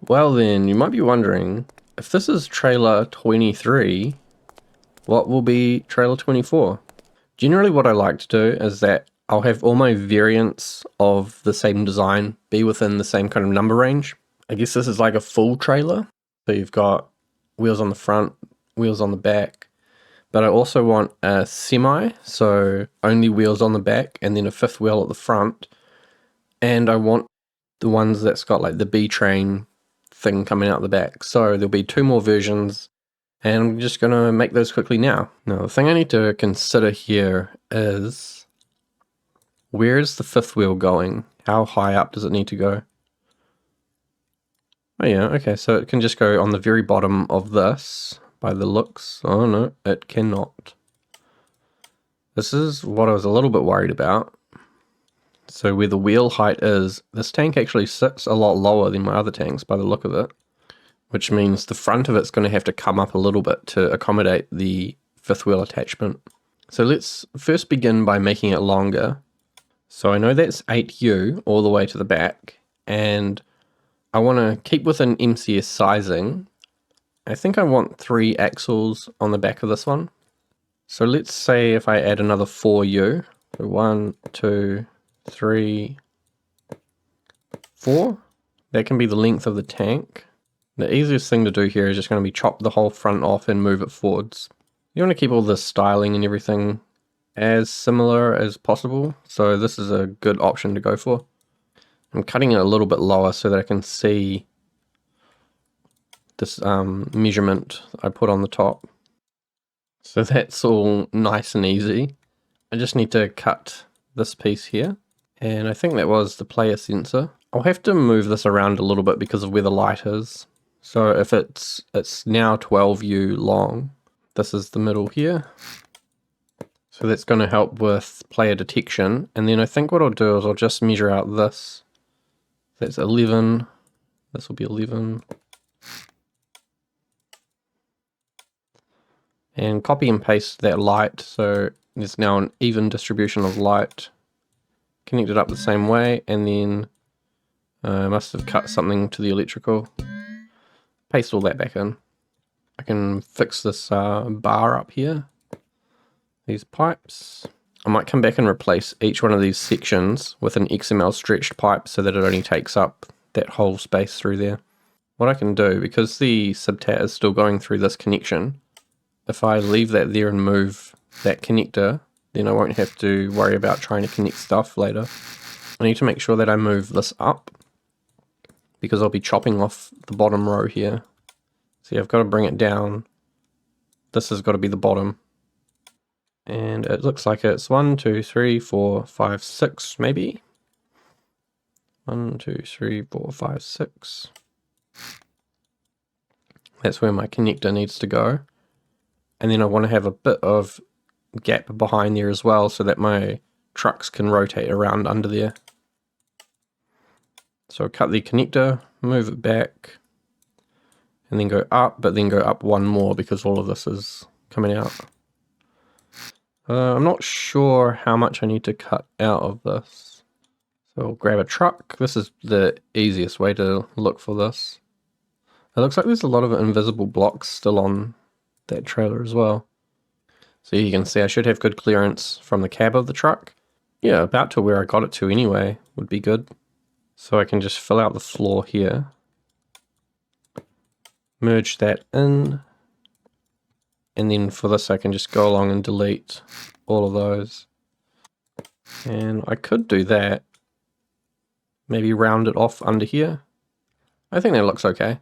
Well then, you might be wondering, if this is trailer 23, what will be trailer 24? Generally what I like to do is that I'll have all my variants of the same design be within the same kind of number range. I guess this is like a full trailer. So you've got wheels on the front, wheels on the back, but I also want a semi, so only wheels on the back and then a fifth wheel at the front. And I want the ones that's got like the B train thing coming out the back. So there'll be two more versions, and I'm just gonna make those quickly now. Now the thing I need to consider here is, where is the fifth wheel going? How high up does it need to go? Oh yeah, okay, so it can just go on the very bottom of this by the looks. Oh no, it cannot. This is what I was a little bit worried about. So where the wheel height is, this tank actually sits a lot lower than my other tanks by the look of it, which means the front of it's going to have to come up a little bit to accommodate the fifth wheel attachment. So let's first begin by making it longer. So I know that's 8U all the way to the back, and I want to keep within MCS sizing. I think I want 3 axles on the back of this one. So let's say if I add another 4U, so 1, 2, 3, 4, that can be the length of the tank. The easiest thing to do here is just going to be chop the whole front off and move it forwards. You want to keep all the styling and everything as similar as possible, so this is a good option to go for. I'm cutting it a little bit lower so that I can see this measurement I put on the top. So that's all nice and easy. I just need to cut this piece here, and I think that was the player sensor. I'll have to move this around a little bit because of where the light is. So if it's now 12U long, this is the middle here. So that's going to help with player detection. And then I think what I'll do is I'll just measure out this. That's 11. This will be 11. And copy and paste that light. So there's now an even distribution of light. Connect it up the same way. And then I must have cut something to the electrical. Paste all that back in. I can fix this bar up here. These pipes. I might come back and replace each one of these sections with an XML stretched pipe so that it only takes up that whole space through there. What I can do, because the subtat is still going through this connection, if I leave that there and move that connector, then I won't have to worry about trying to connect stuff later. I need to make sure that I move this up, because I'll be chopping off the bottom row here. See, I've got to bring it down. This has got to be the bottom. And it looks like it's 1, 2, 3, 4, 5, 6 maybe. 1, 2, 3, 4, 5, 6. That's where my connector needs to go. And then I want to have a bit of gap behind there as well so that my trucks can rotate around under there. So I'll cut the connector, move it back, and then go up, but then go up one more because all of this is coming out. I'm not sure how much I need to cut out of this. So I'll grab a truck. This is the easiest way to look for this. It looks like there's a lot of invisible blocks still on that trailer as well. So you can see I should have good clearance from the cab of the truck. Yeah, about to where I got it to anyway would be good. So I can just fill out the floor here. Merge that in. And then for this I can just go along and delete all of those. And I could do that. Maybe round it off under here. I think that looks okay.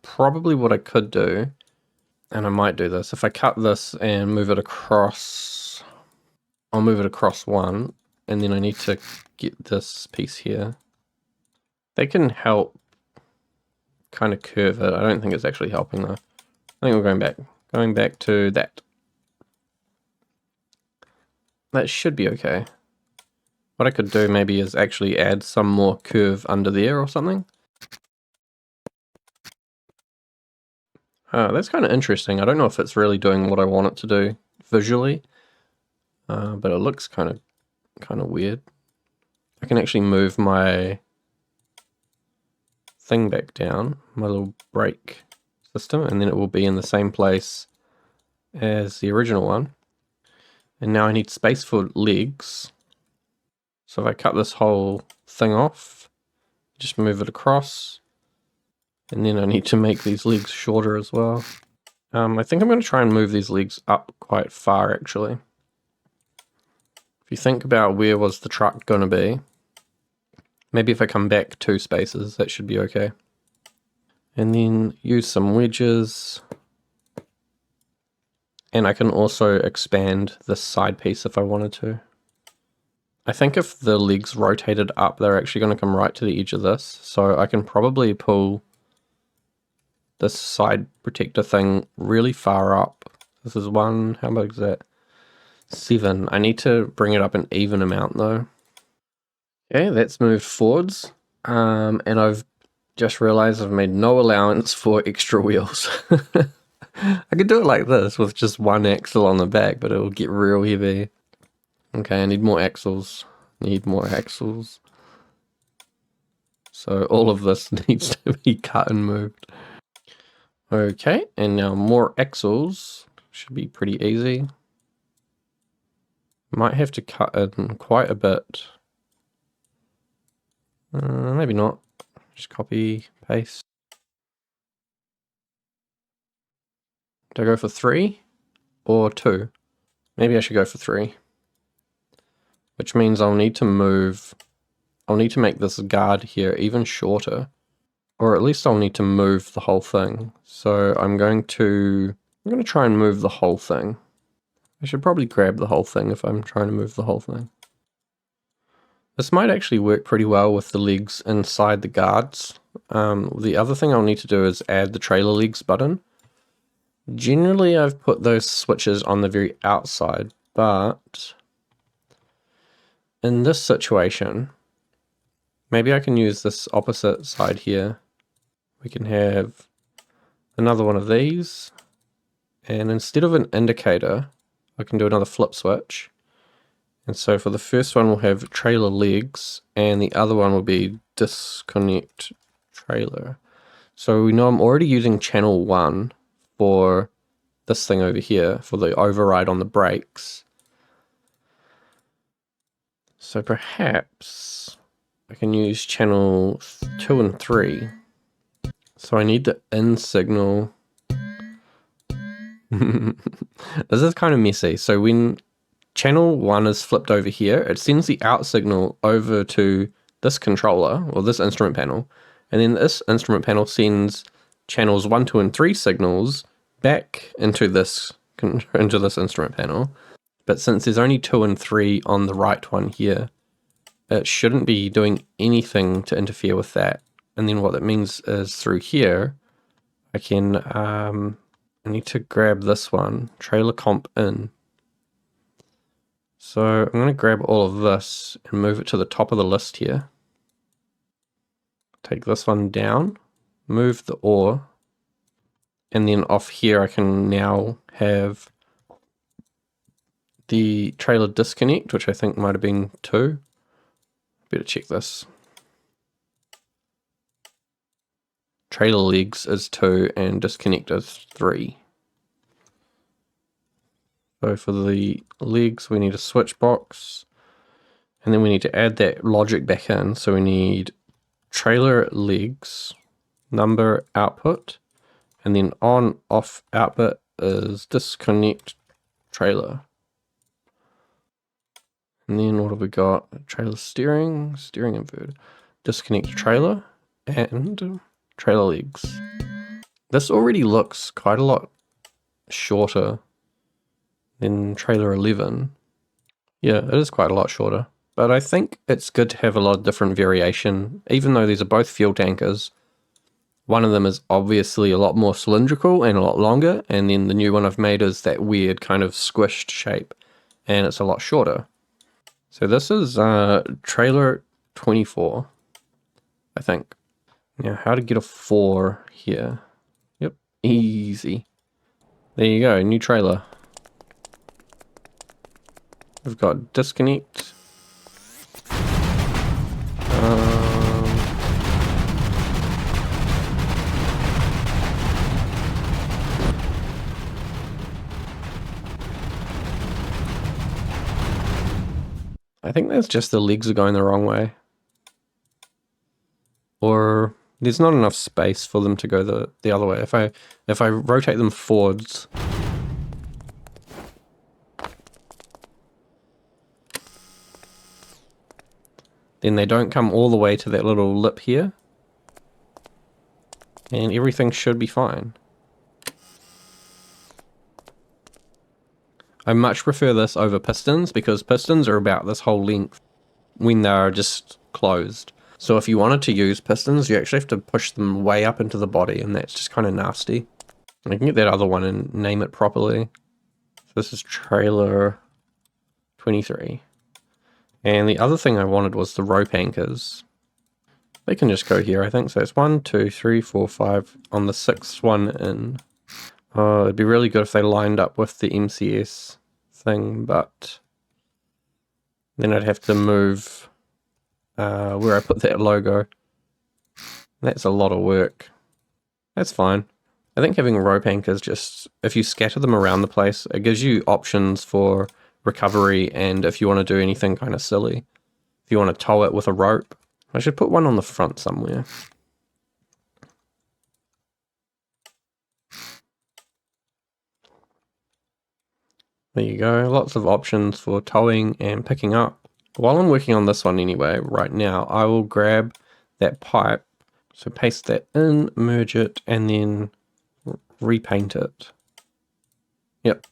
Probably what I could do, and I might do this, if I cut this and move it across, I'll move it across one, and then I need to get this piece here. They can help kind of curve it. I don't think it's actually helping though. I think we're going back to that. That should be okay. What I could do maybe is actually add some more curve under there or something. That's kind of interesting. I don't know if it's really doing what I want it to do visually, but it looks kind of weird. I can actually move my thing back down, my little brake system, and then it will be in the same place as the original one. And now I need space for legs. So if I cut this whole thing off, just move it across, and then I need to make these legs shorter as well. I think I'm going to try and move these legs up quite far, actually. If you think about where was the truck going to be, maybe if I come back 2 spaces, that should be okay. And then use some wedges. And I can also expand this side piece if I wanted to. I think if the legs rotated up, they're actually going to come right to the edge of this. So I can probably pull this side protector thing really far up. This is 1, how big is that? 7. I need to bring it up an even amount though. Okay, that's moved forwards. And I've just realized I've made no allowance for extra wheels. I could do it like this with just 1 axle on the back, but it'll get real heavy. Okay, I need more axles. Need more axles. So all of this needs to be cut and moved. Okay, and now more axles. Should be pretty easy. Might have to cut in quite a bit. Maybe not. Just copy, paste. Do I go for 3 or 2? Maybe I should go for 3. Which means I'll need to make this guard here even shorter. Or at least I'll need to move the whole thing. So I'm going to try and move the whole thing. I should probably grab the whole thing if I'm trying to move the whole thing. This might actually work pretty well with the legs inside the guards. The other thing I'll need to do is add the trailer legs button. Generally I've put those switches on the very outside, but in this situation, maybe I can use this opposite side here. We can have another one of these, and instead of an indicator, I can do another flip switch. And so for the first one, we'll have trailer legs, and the other one will be disconnect trailer. So we know I'm already using channel 1 for this thing over here, for the override on the brakes. So perhaps I can use channel 2 and 3. So I need the in signal. This is kind of messy. So when channel 1 is flipped over here, it sends the out signal over to this controller, or this instrument panel, and then this instrument panel sends channels 1, 2, and 3 signals back into this instrument panel. But since there's only 2 and 3 on the right one here, it shouldn't be doing anything to interfere with that. And then what that means is through here, I can, I need to grab this one, trailer comp in. So I'm going to grab all of this and move it to the top of the list here. Take this one down, move the OR, and then off here I can now have the trailer disconnect, which I think might have been 2. Better check this. Trailer legs is 2 and disconnect is 3. So for the legs, we need a switch box, and then we need to add that logic back in. So we need trailer legs, number output, and then on off output is disconnect trailer. And then what have we got? Trailer steering inverter, disconnect trailer, and trailer legs. This already looks quite a lot shorter than trailer 11. Yeah, it is quite a lot shorter. But I think it's good to have a lot of different variation, even though these are both fuel tankers. One of them is obviously a lot more cylindrical and a lot longer, and then the new one I've made is that weird kind of squished shape, and it's a lot shorter. So this is trailer 24, I think. Now how to get a 4 here. Yep, easy. There you go, new trailer. We've got disconnect. I think that's just the legs are going the wrong way. Or there's not enough space for them to go the other way. If I rotate them forwards, then they don't come all the way to that little lip here, and everything should be fine. I much prefer this over pistons because pistons are about this whole length when they're just closed. So if you wanted to use pistons, you actually have to push them way up into the body, and that's just kind of nasty. I can get that other one and name it properly. So this is trailer 23. And the other thing I wanted was the rope anchors. They can just go here, I think. So it's 1, 2, 3, 4, 5 on the 6th one in. Oh, it'd be really good if they lined up with the MCS thing, but then I'd have to move where I put that logo. That's a lot of work. That's fine. I think having rope anchors, just if you scatter them around the place, it gives you options for recovery, and if you want to do anything kind of silly. If you want to tow it with a rope, I should put one on the front somewhere. There you go, lots of options for towing and picking up. While I'm working on this one anyway, right now, I will grab that pipe, so paste that in, merge it, and then repaint it. Yep.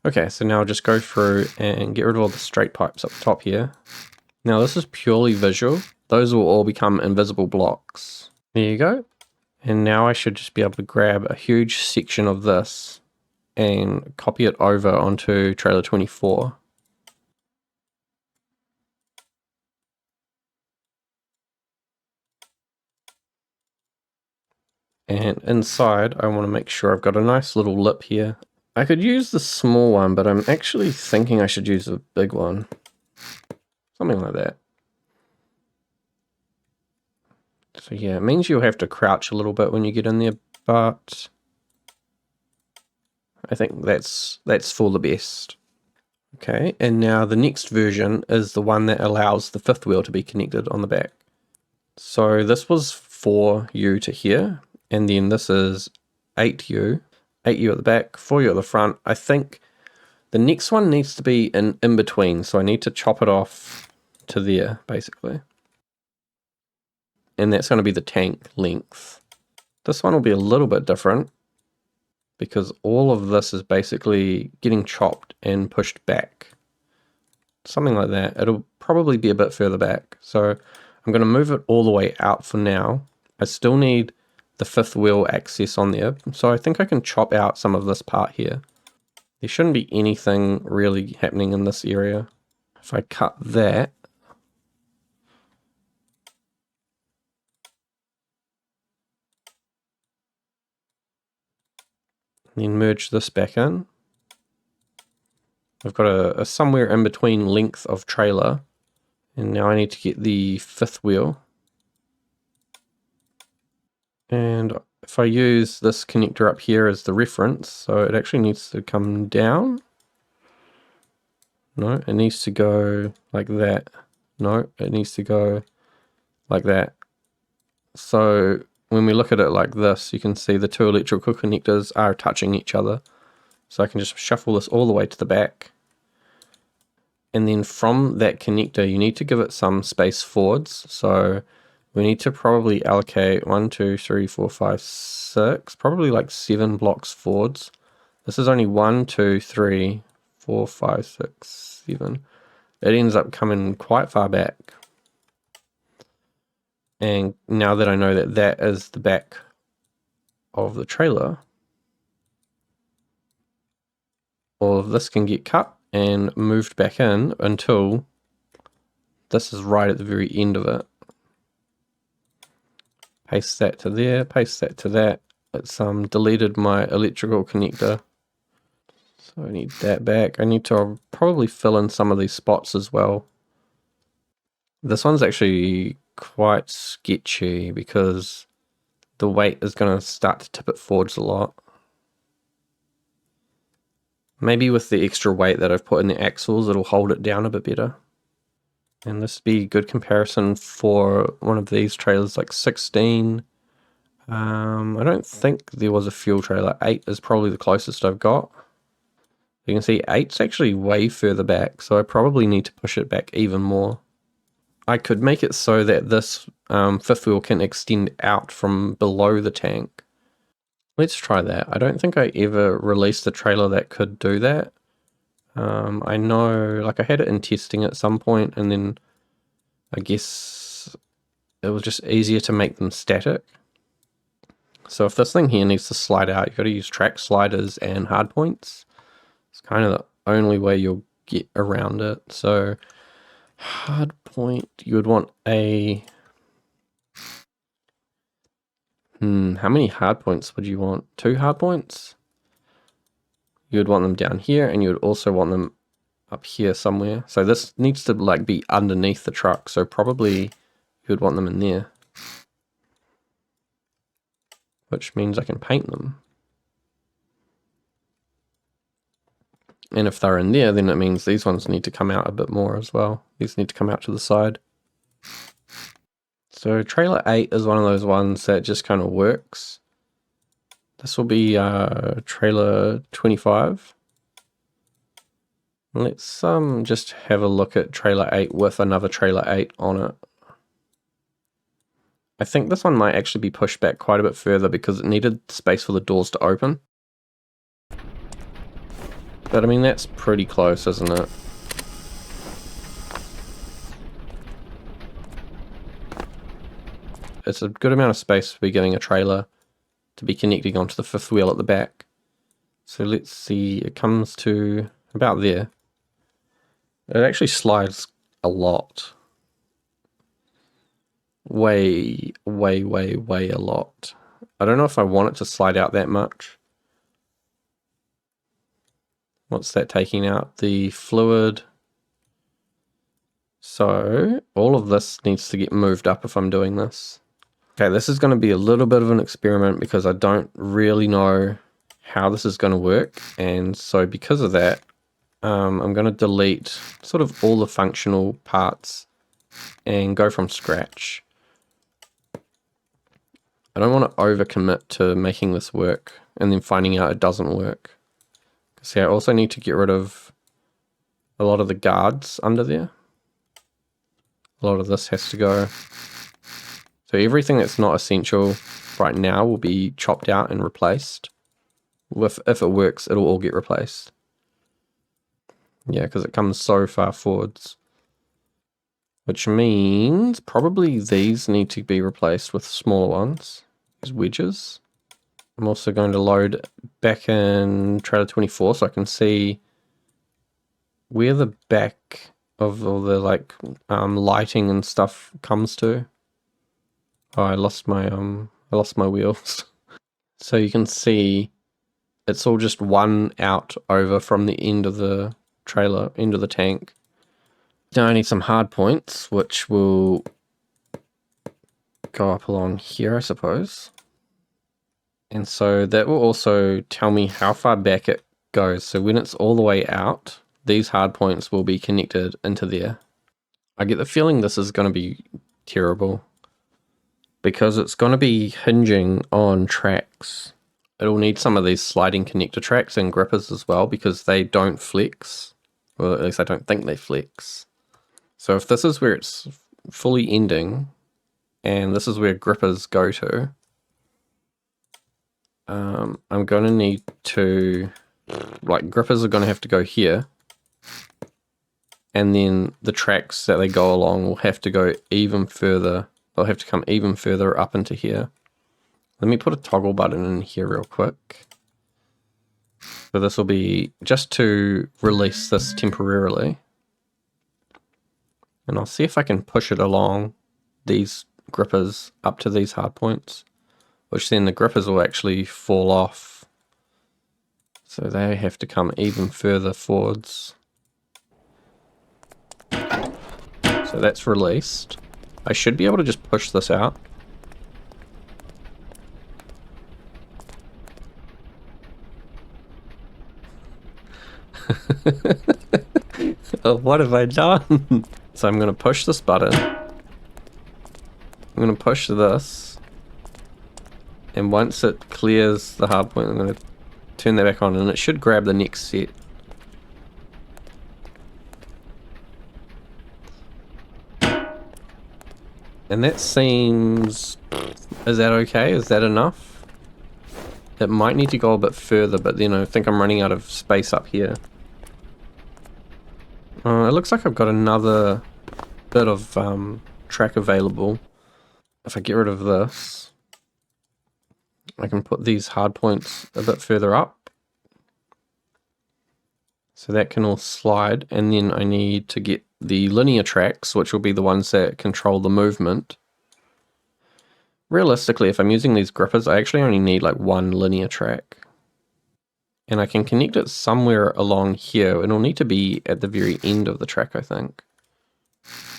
Okay, so now I'll just go through and get rid of all the straight pipes up the top here. Now this is purely visual. Those will all become invisible blocks. There you go. And now I should just be able to grab a huge section of this and copy it over onto trailer 24. And inside, I want to make sure I've got a nice little lip here. I could use the small one, but I'm actually thinking I should use a big one. Something like that. So yeah, it means you'll have to crouch a little bit when you get in there, but I think that's for the best. Okay, and now the next version is the one that allows the 5th wheel to be connected on the back. So this was 4U to here, and then this is 8U. 8U at the back, 4U at the front. I think the next one needs to be in between, so I need to chop it off to there, basically. And that's going to be the tank length. This one will be a little bit different, because all of this is basically getting chopped and pushed back. Something like that. It'll probably be a bit further back. So I'm going to move it all the way out for now. I still need the 5th wheel access on there, so I think I can chop out some of this part here. There shouldn't be anything really happening in this area. If I cut that, then merge this back in, I've got a somewhere in between length of trailer, and now I need to get the 5th wheel. And if I use this connector up here as the reference, so it actually needs to come down. No, it needs to go like that. No, it needs to go like that. So when we look at it like this, you can see the 2 electrical connectors are touching each other. So I can just shuffle this all the way to the back. And then from that connector, you need to give it some space forwards. So we need to probably allocate 1, 2, 3, 4, 5, 6, probably like 7 blocks forwards. This is only 1, 2, 3, 4, 5, 6, 7. It ends up coming quite far back. And now that I know that that is the back of the trailer, all of this can get cut and moved back in until this is right at the very end of it. Paste that to there, paste that to that. It's deleted my electrical connector. So I need that back. I need to probably fill in some of these spots as well. This one's actually quite sketchy because the weight is going to start to tip it forwards a lot. Maybe with the extra weight that I've put in the axles, it'll hold it down a bit better. And this would be good comparison for one of these trailers, like 16. I don't think there was a fuel trailer. 8 is probably the closest I've got. You can see 8's actually way further back, so I probably need to push it back even more. I could make it so that this fifth wheel can extend out from below the tank. Let's try that. I don't think I ever released a trailer that could do that. I know, like I had it in testing at some point, and then I guess it was just easier to make them static. So if this thing here needs to slide out, you've got to use track sliders and hardpoints. It's kind of the only way you'll get around it. So hardpoint, you would want a... how many hardpoints would you want? 2 hardpoints? You would want them down here, and you would also want them up here somewhere. So this needs to like be underneath the truck, so probably you would want them in there. Which means I can paint them. And if they're in there, then it means these ones need to come out a bit more as well. These need to come out to the side. So trailer 8 is one of those ones that just kind of works. This will be trailer 25. Let's just have a look at trailer 8 with another trailer 8 on it. I think this one might actually be pushed back quite a bit further because it needed space for the doors to open. But I mean, that's pretty close, isn't it? It's a good amount of space to be getting a trailer to be connecting onto the fifth wheel at the back. So let's see, it comes to about there. It actually slides a lot. Way a lot. I don't know if I want it to slide out that much. What's that taking out? The fluid. So all of this needs to get moved up if I'm doing this. Okay, this is going to be a little bit of an experiment because I don't really know how this is going to work. And so because of that, I'm going to delete sort of all the functional parts and go from scratch. I don't want to overcommit to making this work and then finding out it doesn't work. See, I also need to get rid of a lot of the guards under there. A lot of this has to go. So everything that's not essential right now will be chopped out and replaced. If it works, it'll all get replaced. Yeah, because it comes so far forwards. Which means probably these need to be replaced with smaller ones. These wedges. I'm also going to load back in trailer 24 so I can see where the back of all the like lighting and stuff comes to. Oh, I lost my wheels. So you can see it's all just one out over from the end of the trailer, end of the tank. Now I need some hard points, which will go up along here, I suppose. And so that will also tell me how far back it goes. So when it's all the way out, these hard points will be connected into there. I get the feeling this is going to be terrible because it's going to be hinging on tracks. It'll need some of these sliding connector tracks and grippers as well because they don't flex. Well, at least I don't think they flex. So if this is where it's fully ending and this is where grippers go to, I'm going to need to, like, grippers are going to have to go here. And then the tracks that they go along will have to go even further. They'll have to come even further up into here. Let me put a toggle button in here real quick. So this will be just to release this temporarily. And I'll see if I can push it along these grippers up to these hard points, which then the grippers will actually fall off. So they have to come even further forwards. So that's released. I should be able to just push this out. Oh, what have I done? So I'm going to push this button. I'm going to push this. And once it clears the hard point, I'm going to turn that back on, and it should grab the next set. And that seems... Is that okay? Is that enough? It might need to go a bit further, but then I think I'm running out of space up here. It looks like I've got another bit of track available. If I get rid of this, I can put these hard points a bit further up. So that can all slide, and then I need to get the linear tracks, which will be the ones that control the movement. Realistically, if I'm using these grippers, I actually only need like one linear track. And I can connect it somewhere along here. It'll need to be at the very end of the track, I think.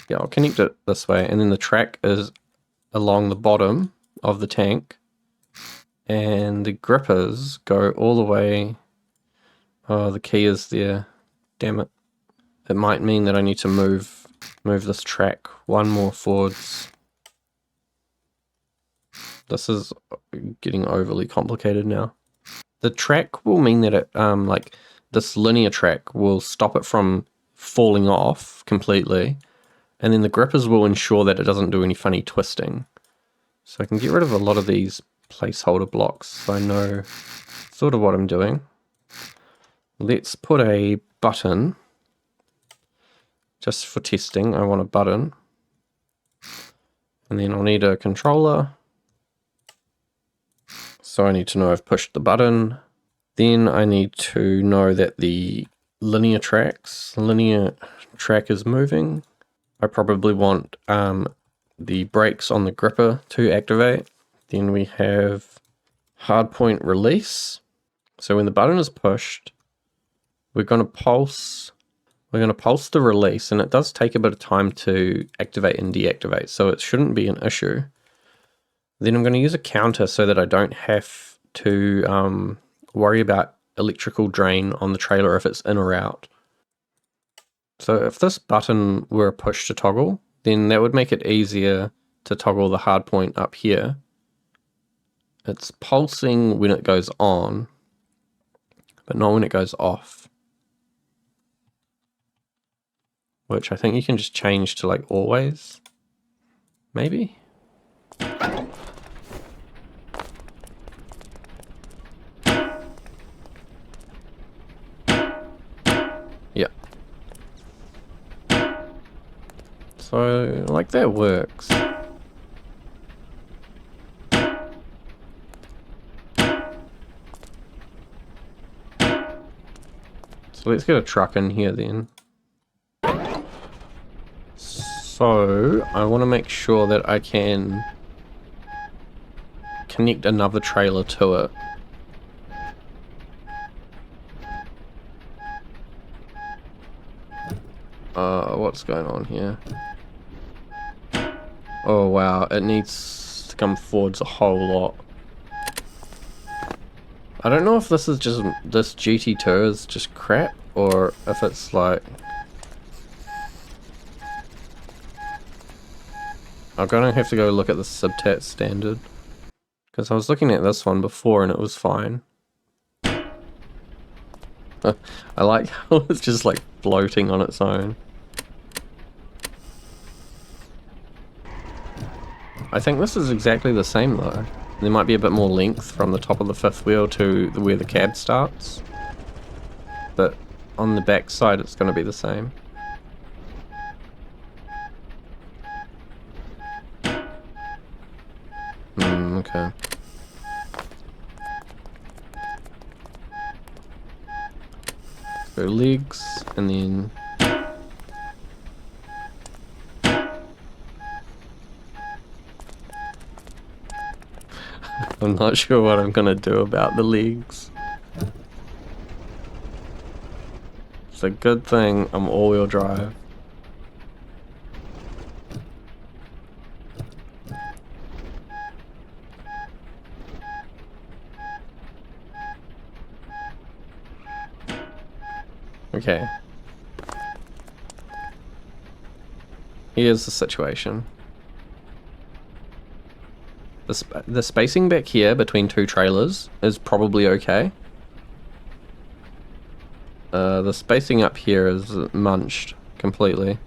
Yeah, I'll connect it this way, and then the track is along the bottom of the tank. And the grippers go all the way... Oh, the key is there. Damn it. It might mean that I need to move this track one more forwards. This is getting overly complicated now. The track will mean that it, like, this linear track will stop it from falling off completely. And then the grippers will ensure that it doesn't do any funny twisting. So I can get rid of a lot of these placeholder blocks so I know sort of what I'm doing. Let's put a button. Just for testing, I want a button. And then I'll need a controller. So I need to know I've pushed the button. Then I need to know that the linear track is moving. I probably want the brakes on the gripper to activate. Then we have hardpoint release. So when the button is pushed, we're going to pulse the release, and it does take a bit of time to activate and deactivate, so it shouldn't be an issue. Then I'm going to use a counter so that I don't have to worry about electrical drain on the trailer if it's in or out. So if this button were a push to toggle, then that would make it easier to toggle the hard point up here. It's pulsing when it goes on, but not when it goes off. Which I think you can just change to like always. Maybe? Yeah. So, like, that works. So let's get a truck in here then. So, I want to make sure that I can connect another trailer to it. What's going on here? Oh wow, it needs to come forwards a whole lot. I don't know if this is just, this GT2 is just crap, or if it's like... I'm gonna have to go look at the subtat standard. Because I was looking at this one before and it was fine. I like how it's just like floating on its own. I think this is exactly the same though. There might be a bit more length from the top of the fifth wheel to where the cab starts. But on the back side it's going to be the same. Okay. So legs, and then... I'm not sure what I'm gonna do about the legs. It's a good thing I'm all-wheel drive. Okay. here's the situation. The spacing back here between two trailers is probably okay. The spacing up here is munched completely.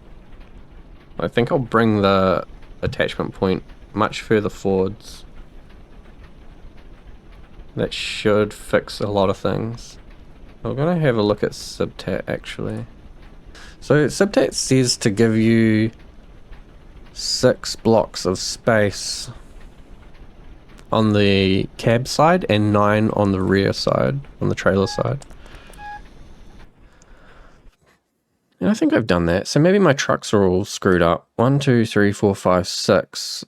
I think I'll bring the attachment point much further forwards. That should fix a lot of things. I'm gonna have a look at Subtat actually. So Subtat says to give you 6 blocks of space on the cab side and 9 on the rear side, on the trailer side. And I think I've done that. So maybe my trucks are all screwed up. 1, 2, 3, 4, 5, 6.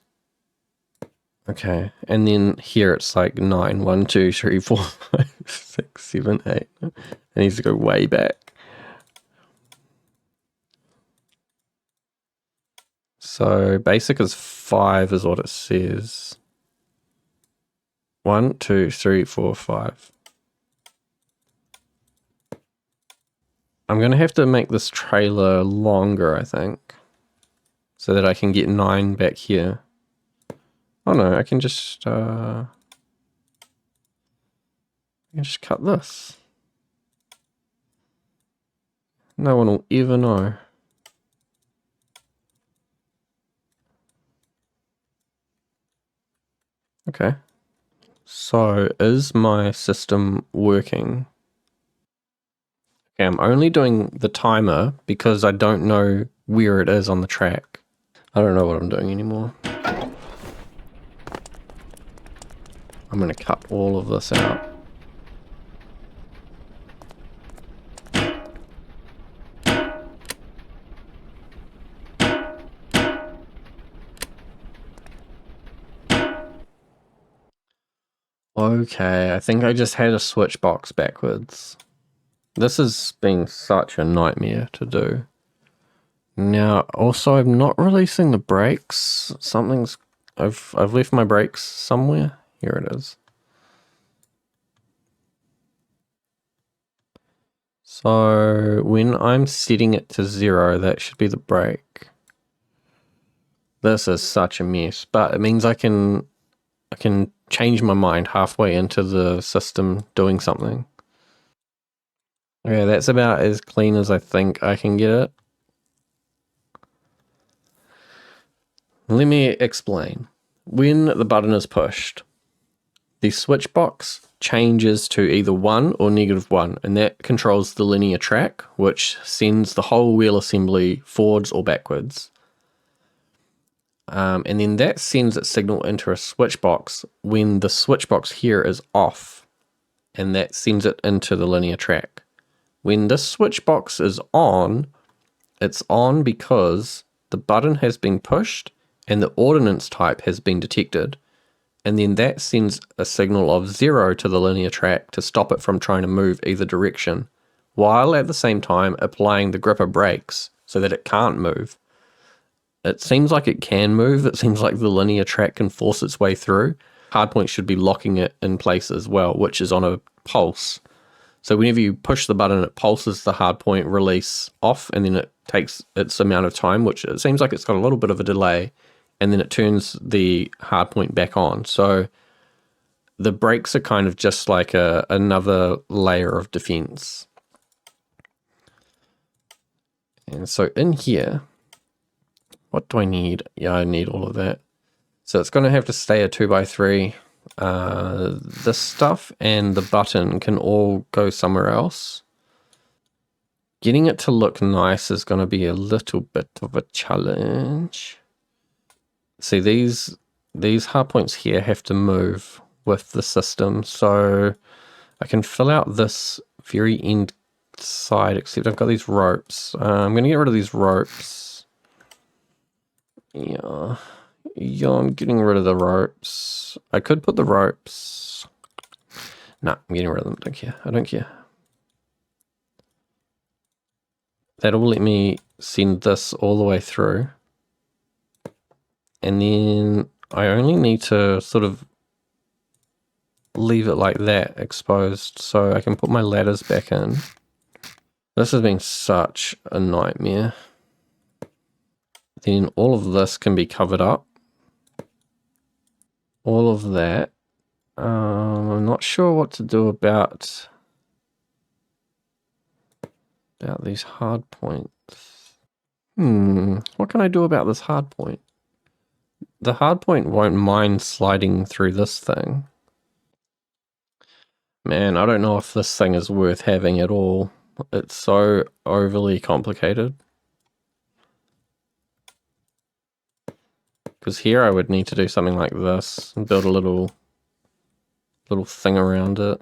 Okay, and then here it's like 9. 1, 2, 3, 4, 5, 6, 7, 8. It needs to go way back. So basic is 5 is what it says. 1, 2, 3, 4, 5. I'm going to have to make this trailer longer, I think, so that I can get 9 back here. Oh no, I can just cut this. No one will ever know. Okay. So is my system working? Okay, I'm only doing the timer because I don't know where it is on the track. I don't know what I'm doing anymore. I'm going to cut all of this out. Okay, I think I just had a switch box backwards. This has been such a nightmare to do. Now, also, I'm not releasing the brakes. I've left my brakes somewhere. Here it is. So when I'm setting it to 0, that should be the brake. This is such a mess, but it means I can change my mind halfway into the system doing something. Okay, that's about as clean as I think I can get it. Let me explain. When the button is pushed, the switch box changes to either 1 or -1, and that controls the linear track, which sends the whole wheel assembly forwards or backwards. And then that sends its signal into a switch box when the switch box here is off, and that sends it into the linear track. When this switch box is on, it's on because the button has been pushed and the ordnance type has been detected. And then that sends a signal of 0 to the linear track to stop it from trying to move either direction, while at the same time applying the gripper brakes so that it can't move. It seems like it can move. It seems like the linear track can force its way through. Hardpoint should be locking it in place as well, which is on a pulse. So whenever you push the button, it pulses the hardpoint release off, and then it takes its amount of time, which it seems like it's got a little bit of a delay, and then it turns the hardpoint back on. So the brakes are kind of just like another layer of defense. And so in here, what do I need? Yeah, I need all of that. So it's going to have to stay a 2x3. This stuff and the button can all go somewhere else. Getting it to look nice is going to be a little bit of a challenge. See, these hardpoints here have to move with the system. So I can fill out this very end side, except I've got these ropes. I'm going to get rid of these ropes. Yeah, I'm getting rid of the ropes. I could put the ropes. No, I'm getting rid of them. Don't care. I don't care. That'll let me send this all the way through. And then I only need to sort of leave it like that, exposed, so I can put my ladders back in. This has been such a nightmare. Then all of this can be covered up. All of that. I'm not sure what to do about these hard points. What can I do about this hard point? The hard point won't mind sliding through this thing. Man, I don't know if this thing is worth having at all. It's so overly complicated. Because here I would need to do something like this and build a little thing around it.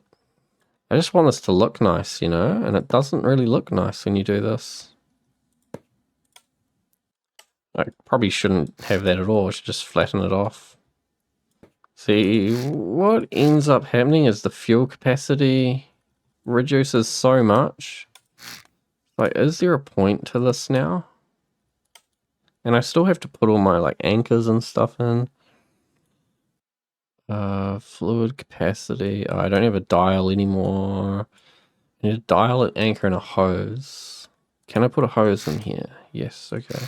I just want this to look nice, you know, and it doesn't really look nice when you do this. I probably shouldn't have that at all. I should just flatten it off. See, what ends up happening is the fuel capacity reduces so much. Like, is there a point to this now? And I still have to put all my like anchors and stuff in. Fluid capacity. Oh, I don't have a dial anymore. I need a dial, an anchor, and a hose. Can I put a hose in here? Yes, okay.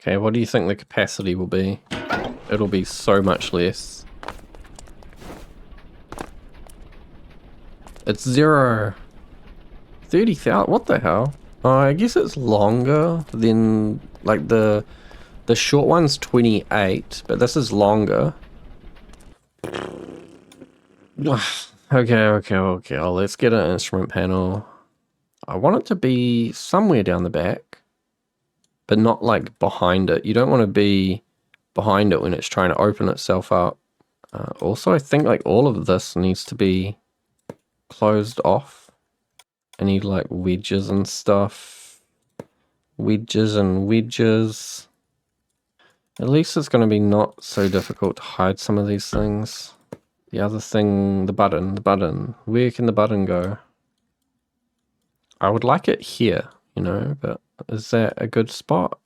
Okay, what do you think the capacity will be? It'll be so much less. It's 0. 30,000, what the hell? I guess it's longer than, like, the short one's 28, but this is longer. Okay, oh, let's get an instrument panel. I want it to be somewhere down the back, but not like behind it. You don't want to be behind it when it's trying to open itself up. Also, I think like all of this needs to be closed off. I need like wedges and stuff. Wedges and wedges. At least it's going to be not so difficult to hide some of these things. The other thing, the button. Where can the button go? I would like it here, you know, but is that a good spot?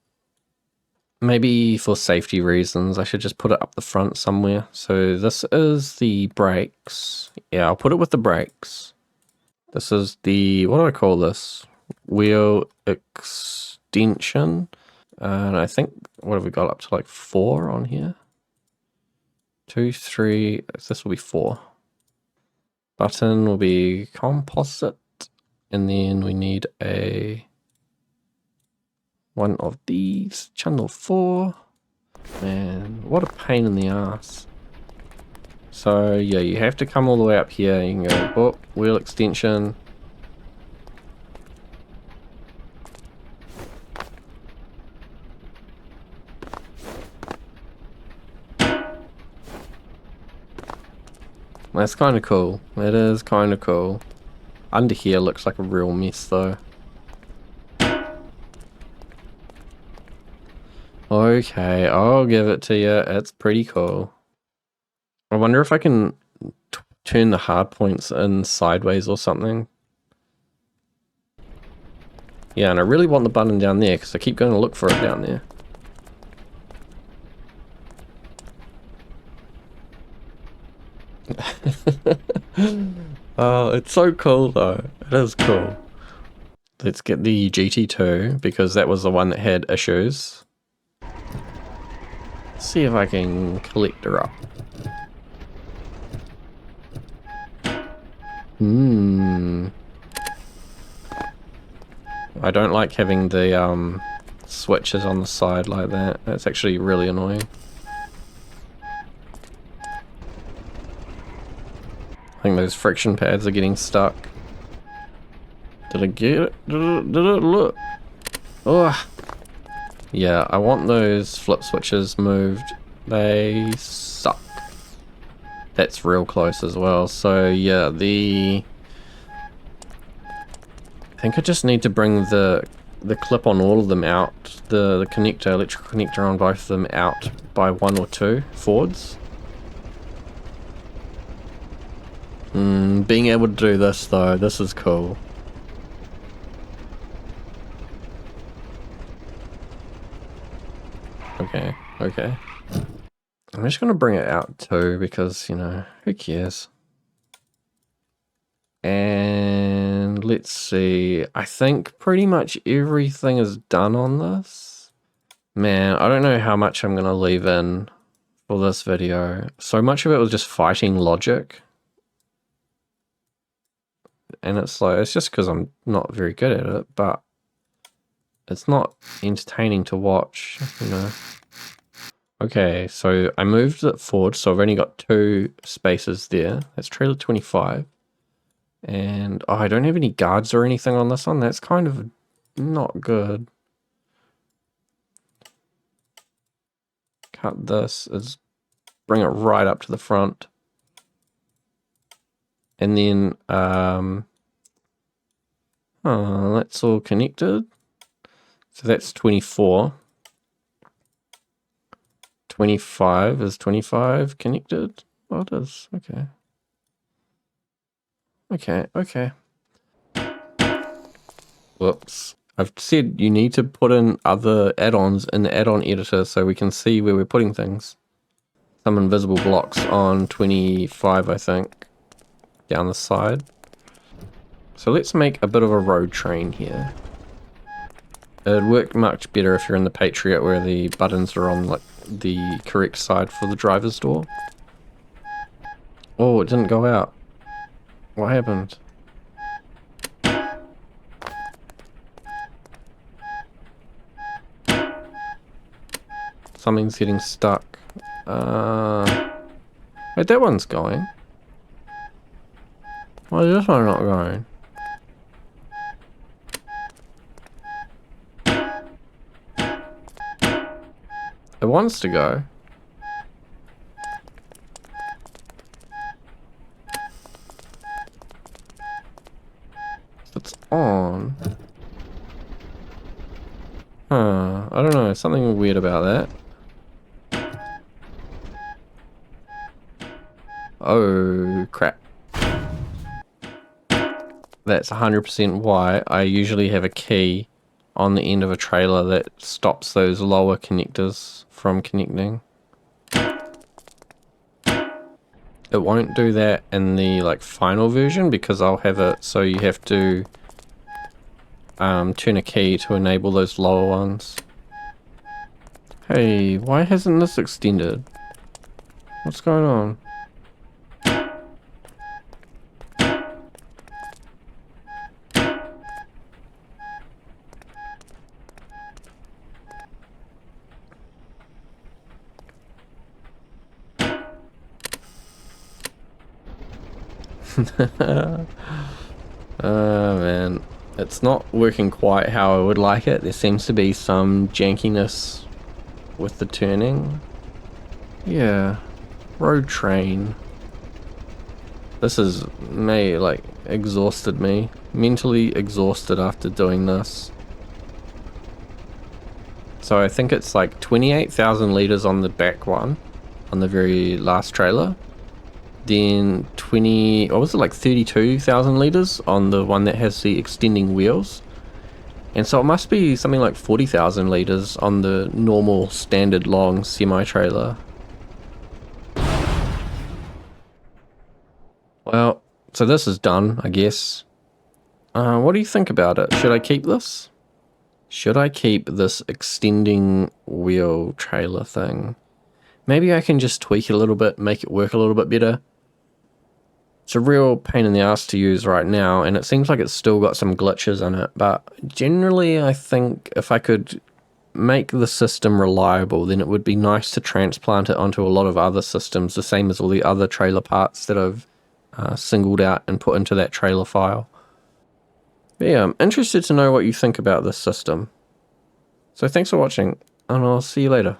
Maybe for safety reasons, I should just put it up the front somewhere. So this is the brakes. Yeah, I'll put it with the brakes. This is the, what do I call this? Wheel extension. And I think, what have we got up to, like 4 on here? 2, 3, this will be 4. Button will be composite. And then we need one of these, channel 4. Man, what a pain in the ass. So yeah, you have to come all the way up here. You can go, oh, wheel extension. That's kind of cool. It is kind of cool. Under here looks like a real mess though. Okay, I'll give it to you. It's pretty cool. I wonder if I can turn the hard points in sideways or something. Yeah, and I really want the button down there because I keep going to look for it down there. Oh, it's so cool though. It is cool. Let's get the GT2 because that was the one that had issues. See if I can collect her up. I don't like having the switches on the side like that. That's actually really annoying. I think those friction pads are getting stuck. Did I get it? Did it look? Oh, yeah, I want those flip switches moved. They suck. That's real close as well. So yeah, I think I just need to bring the clip on all of them out. The connector, electrical connector on both of them out by 1 or 2 forwards. Being able to do this though, this is cool. Okay. I'm just going to bring it out too because, you know, who cares? And let's see. I think pretty much everything is done on this. Man, I don't know how much I'm going to leave in for this video. So much of it was just fighting logic. And it's like, it's just because I'm not very good at it, but it's not entertaining to watch, you know. Okay, so I moved it forward, so I've only got 2 spaces there. That's trailer 25. And oh, I don't have any guards or anything on this one. That's kind of not good. Cut this, bring it right up to the front. And then, that's all connected. So that's 24. 25 is 25 connected. Oh, it is. Okay. Okay. Whoops. I've said you need to put in other add-ons in the add-on editor so we can see where we're putting things. Some invisible blocks on 25, I think, down the side. So let's make a bit of a road train here. It'd work much better if you're in the Patriot where the buttons are on like the correct side for the driver's door. Oh, it didn't go out. What happened? Something's getting stuck. Wait, that one's going. Why is this one not going? It wants to go. It's on. Huh, I don't know, something weird about that. Oh, crap. That's 100% why I usually have a key on the end of a trailer that stops those lower connectors from connecting. It won't do that in the like final version because I'll have it so you have to turn a key to enable those lower ones. Hey, why hasn't this extended? What's going on? Oh man, it's not working quite how I would like it. There seems to be some jankiness with the turning. Yeah, road train. This is like exhausted me. Mentally exhausted after doing this. So I think it's like 28,000 liters on the back one, on the very last trailer. Then what was it, like 32,000 liters on the one that has the extending wheels. And so it must be something like 40,000 liters on the normal standard long semi-trailer. Well, so this is done, I guess. What do you think about it? Should I keep this? Should I keep this extending wheel trailer thing? Maybe I can just tweak it a little bit, make it work a little bit better. It's a real pain in the ass to use right now, and it seems like it's still got some glitches in it, but generally I think if I could make the system reliable, then it would be nice to transplant it onto a lot of other systems, the same as all the other trailer parts that I've singled out and put into that trailer file. But yeah, I'm interested to know what you think about this system. So thanks for watching, and I'll see you later.